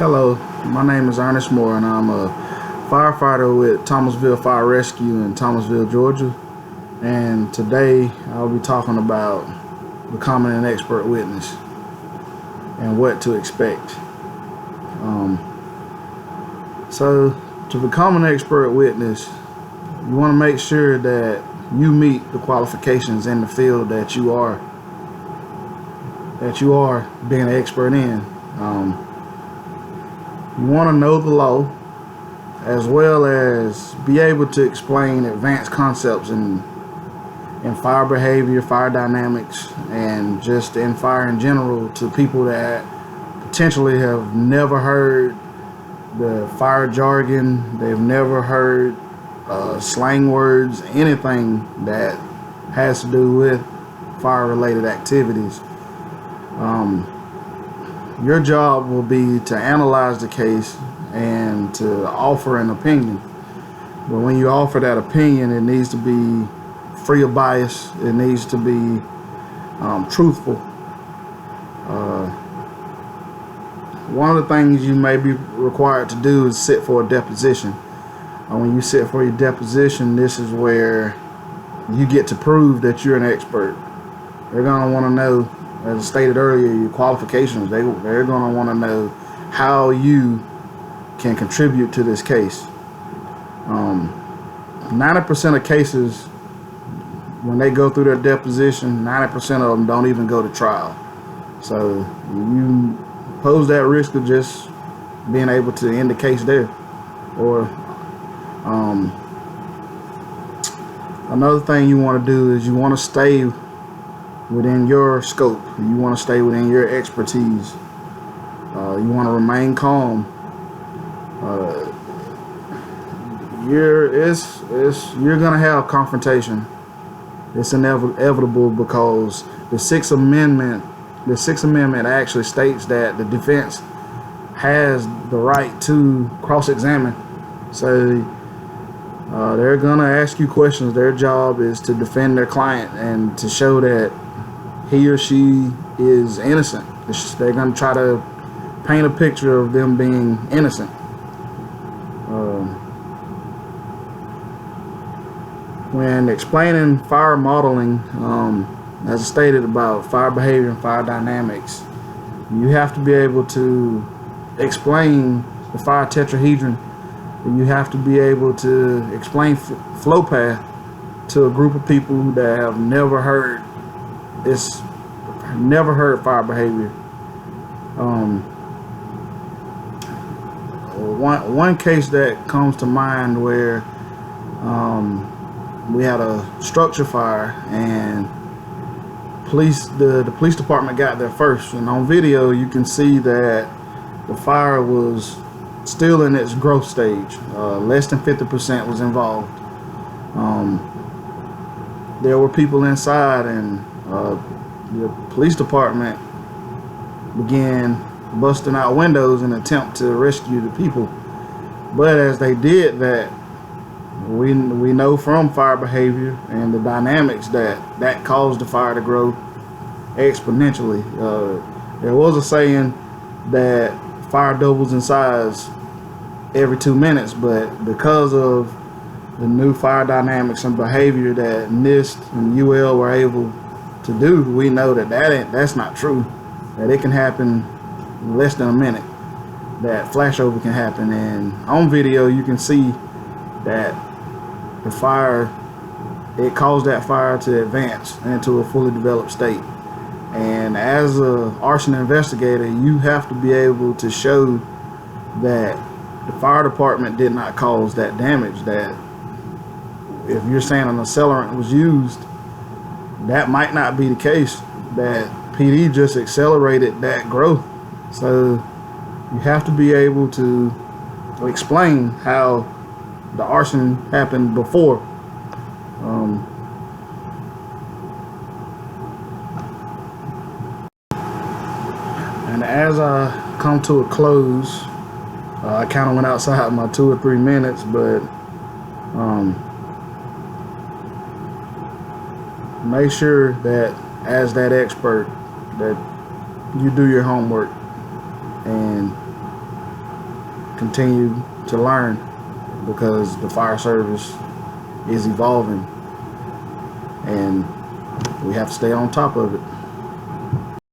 Hello, my name is Ernest Moore, and I'm a firefighter with Thomasville Fire Rescue in Thomasville, Georgia. And today I'll be talking about becoming an expert witness and what to expect. So to become an expert witness, you want to make sure that you meet the qualifications in the field that you are being an expert in. You want to know the law, as well as be able to explain advanced concepts in fire behavior, fire dynamics, and just in fire in general to people that potentially have never heard the fire jargon, they've never heard slang words, anything that has to do with fire-related activities. Your job will be to analyze the case and to offer an opinion. But when you offer that opinion, it needs to be free of bias. It needs to be truthful. One of the things you may be required to do is sit for a deposition. When you sit for your deposition, this is where you get to prove that you're an expert. They're going to want to know, as stated earlier, your qualifications. They're going to want to know how you can contribute to this case. 90% of cases, when they go through their deposition, 90% of them don't even go to trial. So you pose that risk of just being able to end the case there. Or another thing you want to do is you want to stay within your scope. You want to stay within your expertise. You want to remain calm. You're gonna have confrontation. It's inevitable because the Sixth Amendment actually states that the defense has the right to cross-examine. So they're gonna ask you questions. Their job is to defend their client and to show that he or she is innocent. They're gonna try to paint a picture of them being innocent. When explaining fire modeling, as I stated about fire behavior and fire dynamics, you have to be able to explain the fire tetrahedron. You have to be able to explain flow path to a group of people that have never heard fire behavior. One case that comes to mind where we had a structure fire and the police department got there first, and on video you can see that the fire was still in its growth stage. Less than 50% was involved. There were people inside, and the police department began busting out windows in an attempt to rescue the people. But as they did that, we know from fire behavior and the dynamics that caused the fire to grow exponentially. There was a saying that fire doubles in size every 2 minutes, but because of the new fire dynamics and behavior that NIST and UL were able to do, we know that's not true. That it can happen in less than a minute. That flashover can happen, and on video you can see that the fire, it caused that fire to advance into a fully developed state. And as an arson investigator, you have to be able to show that the fire department did not cause that damage. That if you're saying an accelerant was used, that might not be the case. That PD just accelerated that growth. So you have to be able to explain how the arson happened before. And as I come to a close, I kind of went outside my 2 or 3 minutes, but make sure that as that expert that you do your homework and continue to learn, because the fire service is evolving and we have to stay on top of it.